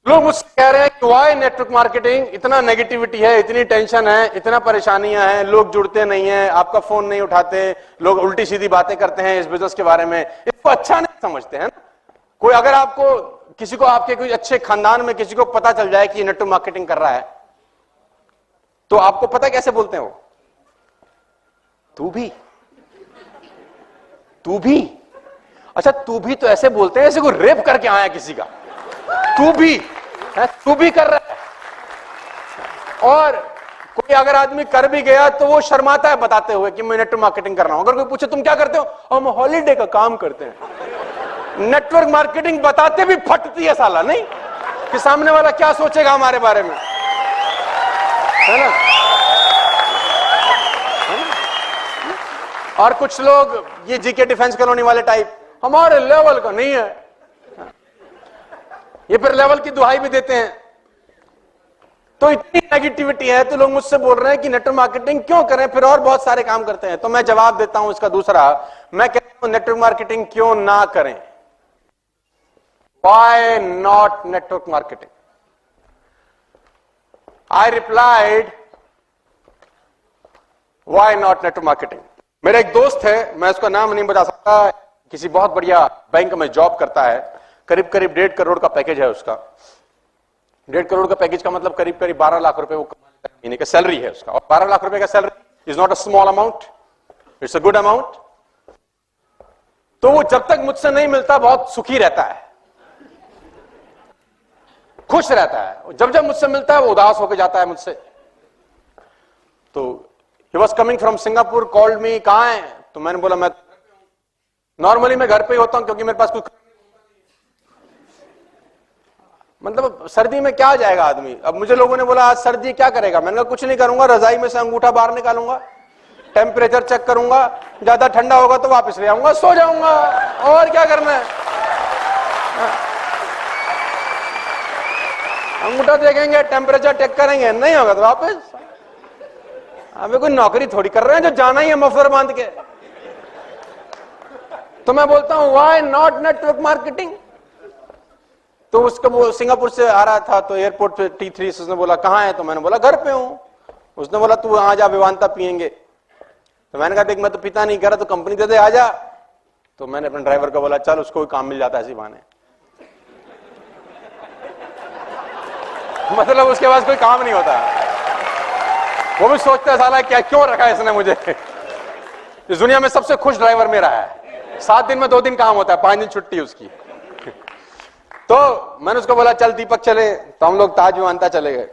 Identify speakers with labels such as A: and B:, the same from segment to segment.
A: लोग मुझसे कह रहे हैं कि वाई नेटवर्क मार्केटिंग, इतना नेगेटिविटी है, इतनी टेंशन है, इतना परेशानियां हैं, लोग जुड़ते नहीं हैं, आपका फोन नहीं उठाते, लोग उल्टी सीधी बातें करते हैं इस बिजनेस के बारे में, इसको अच्छा नहीं समझते हैं ना। कोई अगर आपको किसी को, आपके कोई अच्छे खानदान में किसी को पता चल जाए कि ये नेटवर्क मार्केटिंग कर रहा है, तो आपको पता कैसे बोलते हैं वो? तू भी अच्छा, तू भी तो ऐसे बोलते हैं जैसे कोई रेप करके आया किसी का। तू भी कर रहा है। और कोई अगर आदमी कर भी गया तो वो शर्माता है बताते हुए कि मैं नेटवर्क मार्केटिंग कर रहा हूं। अगर कोई पूछे तुम क्या करते हो, हम हॉलीडे का काम करते हैं। नेटवर्क मार्केटिंग बताते भी फटती है साला, नहीं कि सामने वाला क्या सोचेगा हमारे बारे में, है ना। और कुछ लोग ये जीके डिफेंस कॉलोनी वाले टाइप, हमारे लेवल का नहीं है, ये फिर लेवल की दुहाई भी देते हैं। तो इतनी नेगेटिविटी है तो लोग मुझसे बोल रहे हैं कि नेटवर्क मार्केटिंग क्यों करें, फिर और बहुत सारे काम करते हैं। तो मैं जवाब देता हूं इसका दूसरा, मैं कहता हूं नेटवर्क मार्केटिंग क्यों ना करें। Why not network marketing? I replied, why not network marketing? मेरा एक दोस्त है, मैं उसका नाम नहीं बता सकता, किसी बहुत बढ़िया बैंक में जॉब करता है, करीब करीब 1.5 करोड़ का पैकेज है उसका। 1.5 करोड़ का पैकेज का मतलब करीब करीब 12 लाख रुपए वो महीने का सैलरी है उसका। और 12 लाख रुपए का salary is not a small amount, it's a good amount. तो वो जब तक मुझसे नहीं मिलता बहुत सुखी रहता है, खुश रहता है। जब जब मुझसे मिलता है वो उदास होकर जाता है मुझसे। तो he was coming from Singapore, called me, कहां है? तो मैंने बोला मैं नॉर्मली मैं घर पे ही होता हूं क्योंकि मेरे पास कुछ, मतलब सर्दी में क्या जाएगा आदमी। अब मुझे लोगों ने बोला आज सर्दी क्या करेगा, मैंने कहा कुछ नहीं करूंगा, रजाई में से अंगूठा बाहर निकालूंगा, टेम्परेचर चेक करूंगा, ज्यादा ठंडा होगा तो वापस ले आऊंगा, सो जाऊंगा, और क्या करना है। अंगूठा देखेंगे, टेम्परेचर चेक करेंगे, नहीं होगा तो वापस। अबे कोई नौकरी थोड़ी कर रहे हैं जो जाना ही है मफलर बांध के। तो मैं बोलता हूं व्हाई नॉट नेटवर्क मार्केटिंग। तो उसका वो सिंगापुर से आ रहा था तो एयरपोर्ट पे T3 उसने बोला कहां है, तो मैंने बोला घर पे हूं। उसने बोला तू आ जा, विवांता पियेंगे। तो मैंने कहा देख मैं तो पिता नहीं कर रहा, तो कंपनी दे दे, आ जा। तो मैंने अपने ड्राइवर को बोला चल उसको काम मिल जाता है इसी बहाने। मतलब उसके पास कोई काम नहीं होता, वो भी सोचता है साला क्या क्यों रखा है इसने मुझे। इस दुनिया में सबसे खुश ड्राइवर मेरा है, 7 दिन में 2 दिन काम होता है, 5 दिन छुट्टी उसकी। तो मैंने उसको बोला चल दीपक चले, तो हम लोग ताज विमानता चले गए।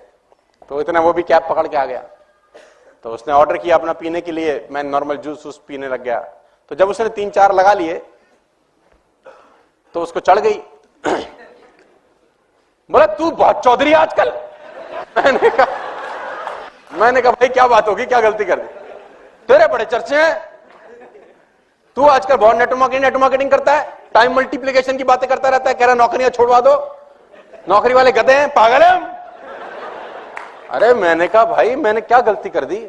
A: तो इतना वो भी कैब पकड़ के आ गया। तो उसने ऑर्डर किया अपना पीने के लिए, मैं नॉर्मल जूस पीने लग गया। तो जब उसने 3-4 लगा लिए तो उसको चढ़ गई। बोला तू बहुत चौधरी आजकल। मैंने कहा भाई क्या बात होगी, क्या गलती कर दी, तेरे बड़े चर्चे हैं, तू आजकल बहुत नेटवर्क मार्केटिंग करता है, टाइम मल्टीप्लिकेशन की बातें करता रहता है, कह रहा नौकरियां छोड़वा दो, नौकरी वाले गधे हैं, पागल है हम। अरे मैंने कहा भाई मैंने क्या गलती कर दी,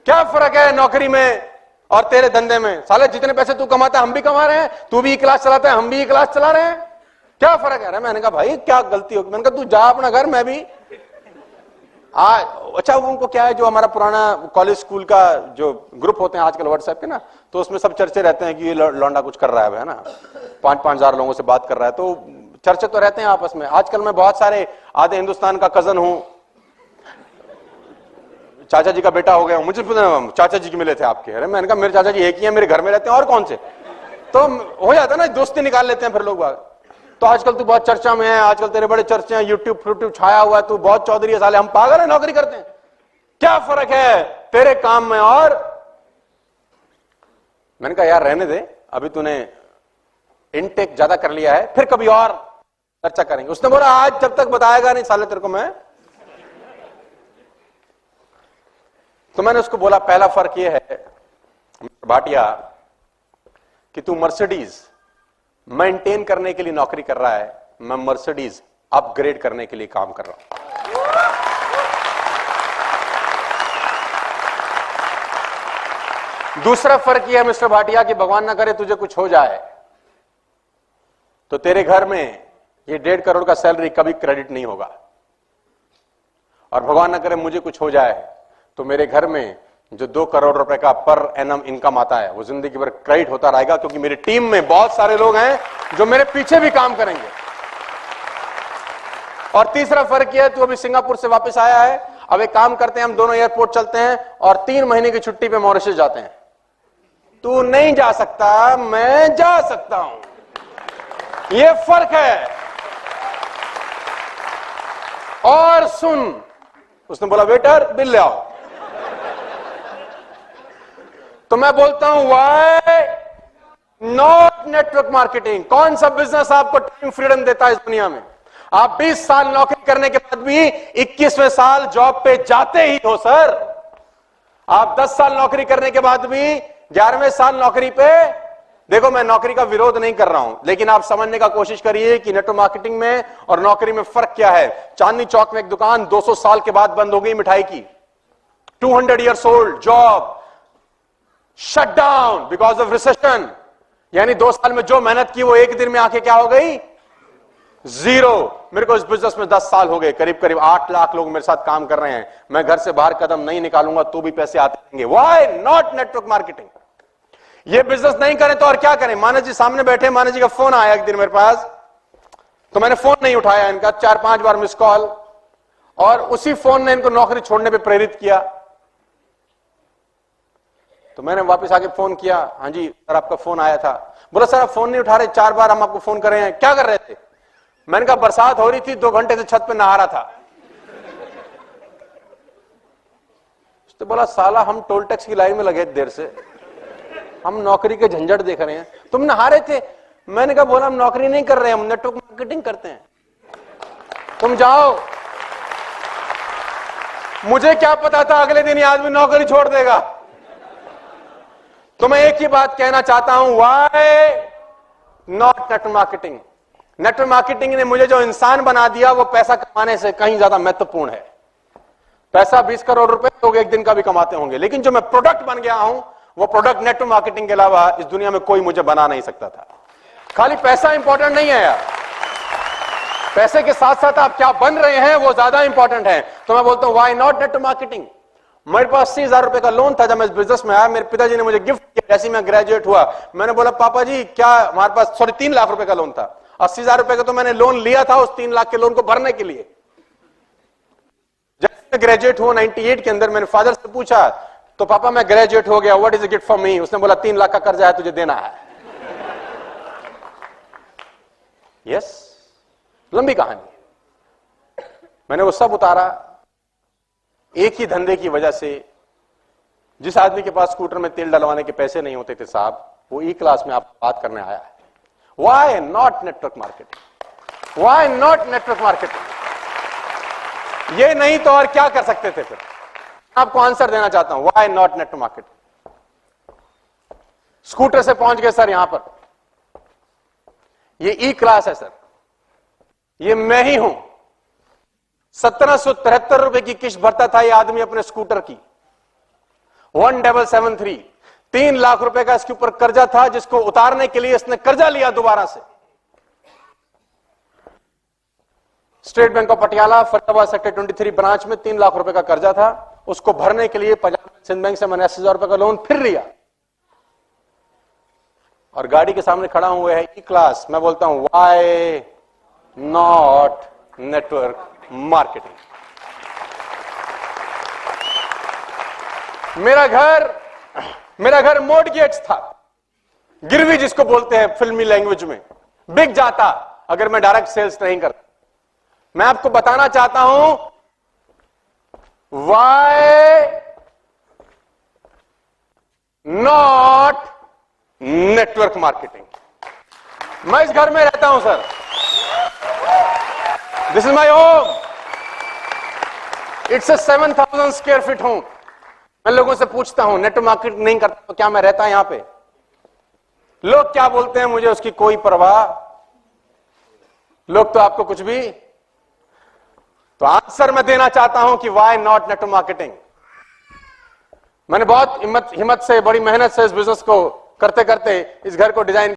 A: क्या फर्क है नौकरी में और तेरे धंधे में, साले जितने पैसे तू कमाता है हम भी कमा रहे हैं, तू भी क्लास चलाता है हम भी क्लास चला रहे हैं, क्या फर्क है। मैंने कहा भाई क्या गलती होगी, मैंने कहा तू जा अपना घर, मैं भी अच्छा उनको क्या है, जो हमारा पुराना कॉलेज स्कूल का जो ग्रुप होते हैं आजकल व्हाट्सएप के ना, तो उसमें सब चर्चे रहते हैं कि ये लौंडा कुछ कर रहा है ना, 5-5 हजार लोगों से बात कर रहा है, तो चर्चे तो रहते हैं आपस में। आजकल मैं बहुत सारे आधे हिंदुस्तान का कजन हूं, चाचा जी का बेटा हो गया, मुझे चाचा जी के मिले थे आपके। अरे मैंने कहा मेरे चाचा जी एक ही है, मेरे घर में रहते हैं और कौन से, तो हो जाता है ना, दोस्ती निकाल लेते हैं फिर लोग बात। तो आजकल तू बहुत चर्चा में है, आजकल तेरे बड़े चर्चे हैं, यूट्यूब छाया हुआ है, तू बहुत चौधरी है, साले हम पागल है नौकरी करते हैं, क्या फर्क है तेरे काम में। और मैंने कहा यार रहने दे, अभी तूने इनटेक ज्यादा कर लिया है, फिर कभी और चर्चा करेंगे। उसने बोला आज जब तक बताएगा नहीं साले तेरे को मैं। तो मैंने उसको बोला पहला फर्क यह है भाटिया कि तू मर्सिडीज मेंटेन करने के लिए नौकरी कर रहा है, मैं मर्सिडीज अपग्रेड करने के लिए काम कर रहा हूं। दूसरा फर्क यह है मिस्टर भाटिया कि भगवान ना करे तुझे कुछ हो जाए तो तेरे घर में ये 1.5 करोड़ का सैलरी कभी क्रेडिट नहीं होगा। और भगवान न करे मुझे कुछ हो जाए तो मेरे घर में जो 2 करोड़ रुपए का पर एनम इनकम आता है वो जिंदगी भर क्रेडिट होता रहेगा, क्योंकि मेरी टीम में बहुत सारे लोग हैं जो मेरे पीछे भी काम करेंगे। और तीसरा फर्क यह है, तू अभी सिंगापुर से वापस आया है, अब एक काम करते हैं, हम दोनों एयरपोर्ट चलते हैं और 3 महीने की छुट्टी पे मॉरिशस जाते हैं। तू नहीं जा सकता, मैं जा सकता हूं, यह फर्क है। और सुन, उसने बोला वेटर बिल ले आओ, तो मैं बोलता हूं व्हाई नॉट नेटवर्क मार्केटिंग। कौन सा बिजनेस आपको टाइम फ्रीडम देता है इस दुनिया में? आप 20 साल नौकरी करने के बाद भी 21वें साल जॉब पे जाते ही हो सर। आप 10 साल नौकरी करने के बाद भी 11वें साल नौकरी पे, देखो मैं नौकरी का विरोध नहीं कर रहा हूं, लेकिन आप समझने का कोशिश करिए कि नेटवर्क मार्केटिंग में और नौकरी में फर्क क्या है। चांदनी चौक में एक दुकान 200 साल के बाद बंद हो गई मिठाई की, 200 years old job shut down because of recession. यानी 2 साल में जो मेहनत की वो एक दिन में आके क्या हो गई? जीरो। मेरे को इस बिजनेस में 10 साल हो गए, करीब करीब 8 लाख लोग मेरे साथ काम कर रहे हैं। मैं घर से बाहर कदम नहीं निकालूंगा तो भी पैसे आते रहेंगे। Why not network marketing? ये बिजनेस नहीं करें तो और क्या करें? मानस जी सामने बैठे, मानस जी का फोन आया एक दिन मेरे पास, तो मैंने फोन नहीं उठाया इनका, 4-5 बार मिस कॉल, और उसी फोन ने इनको नौकरी छोड़ने पे प्रेरित किया। तो मैंने वापस आके फोन किया, हाँ जी सर आपका फोन आया था। बोला सर आप फोन नहीं उठा रहे, 4 बार हम आपको फोन कर रहे हैं, क्या कर रहे थे? मैंने कहा बरसात हो रही थी, 2 घंटे से छत पे नहा रहा था। तो बोला साला हम टोल टैक्स की लाइन में लगे देर से, हम नौकरी के झंझट देख रहे हैं, तुम नहा रहे थे? मैंने कहा बोला हम नौकरी नहीं कर रहे हैं, हम नेटवर्क मार्केटिंग करते हैं, तुम जाओ। मुझे क्या पता था अगले दिन ये आदमी नौकरी छोड़ देगा। तो मैं एक ही बात कहना चाहता हूं, why not network marketing? Network marketing ने मुझे जो इंसान बना दिया वो पैसा कमाने से कहीं ज्यादा महत्वपूर्ण है। पैसा 20 करोड़ रुपए लोग एक दिन का भी कमाते होंगे, लेकिन जो मैं प्रोडक्ट बन गया हूं वो प्रोडक्ट नेटवर्क मार्केटिंग के अलावा इस दुनिया में कोई मुझे बना नहीं सकता था। खाली पैसा इंपॉर्टेंट नहीं है यार, पैसे के साथ साथ आप क्या बन रहे हैं वो ज्यादा इंपॉर्टेंट है। तो मैं बोलता हूं व्हाई नॉट नेटवर्क मार्केटिंग? मेरे पास 80,000 रुपए का लोन था जब मैं इस बिजनेस में आया, मेरे पिताजी ने मुझे गिफ्ट किया जैसे मैं ग्रेजुएट हुआ। मैंने बोला पापा जी क्या, हमारे पास 3 लाख रुपए का लोन था, 80,000 रुपए का तो मैंने लोन लिया था उस 3 लाख के लोन को भरने के लिए। जब मैं ग्रेजुएट हुआ 98 के अंदर, मैंने फादर से पूछा तो पापा मैं ग्रेजुएट हो गया, what is a gift for me? उसने बोला 3 लाख का कर्जा है तुझे देना है। यस, लंबी कहानी। मैंने वो सब उतारा एक ही धंधे की वजह से। जिस आदमी के पास स्कूटर में तेल डलवाने के पैसे नहीं होते थे साहब, वो ई क्लास में आपको बात करने आया है। Why not network marketing? Why not network marketing? ये नहीं तो और क्या कर सकते थे फिर? आपको आंसर देना चाहता हूं, why not network marketing? Scooter से पहुंच गए सर यहां पर, ये ई क्लास है सर, ये मैं ही हूं। 1773 रुपए की किस्त भरता था ये आदमी अपने स्कूटर की, 1773। 3 लाख रुपए का इसके ऊपर कर्जा था जिसको उतारने के लिए इसने कर्जा लिया दोबारा से। State bank of Patiala Faridabad sector 23 branch में 3 लाख रुपए का कर्जा था, उसको भरने के लिए पंजाब सिंध बैंक से मैंने 80,000 रुपए का लोन फिर लिया। और गाड़ी के सामने खड़ा हुआ है ई क्लास। मैं बोलता हूं व्हाई नॉट नेटवर्क मार्केटिंग? मेरा घर मॉर्टगेज था, गिरवी जिसको बोलते हैं फिल्मी लैंग्वेज में, बिक जाता अगर मैं डायरेक्ट सेल्स नहीं करता। मैं आपको बताना चाहता हूं व्हाई नॉट नेटवर्क मार्केटिंग? मैं इस घर में रहता हूं sir, this is my home, it's a 7,000 square feet home. मैं लोगों से पूछता हूं नेटवर्क मार्केटिंग नहीं करता तो क्या मैं रहता यहां पे? लोग क्या बोलते हैं मुझे उसकी कोई परवाह, लोग तो आपको कुछ भी। तो आंसर मैं देना चाहता हूं कि व्हाई नॉट नेटवर्क मार्केटिंग? मैंने बहुत हिम्मत से, बड़ी मेहनत से इस बिजनेस को करते करते इस घर को डिजाइन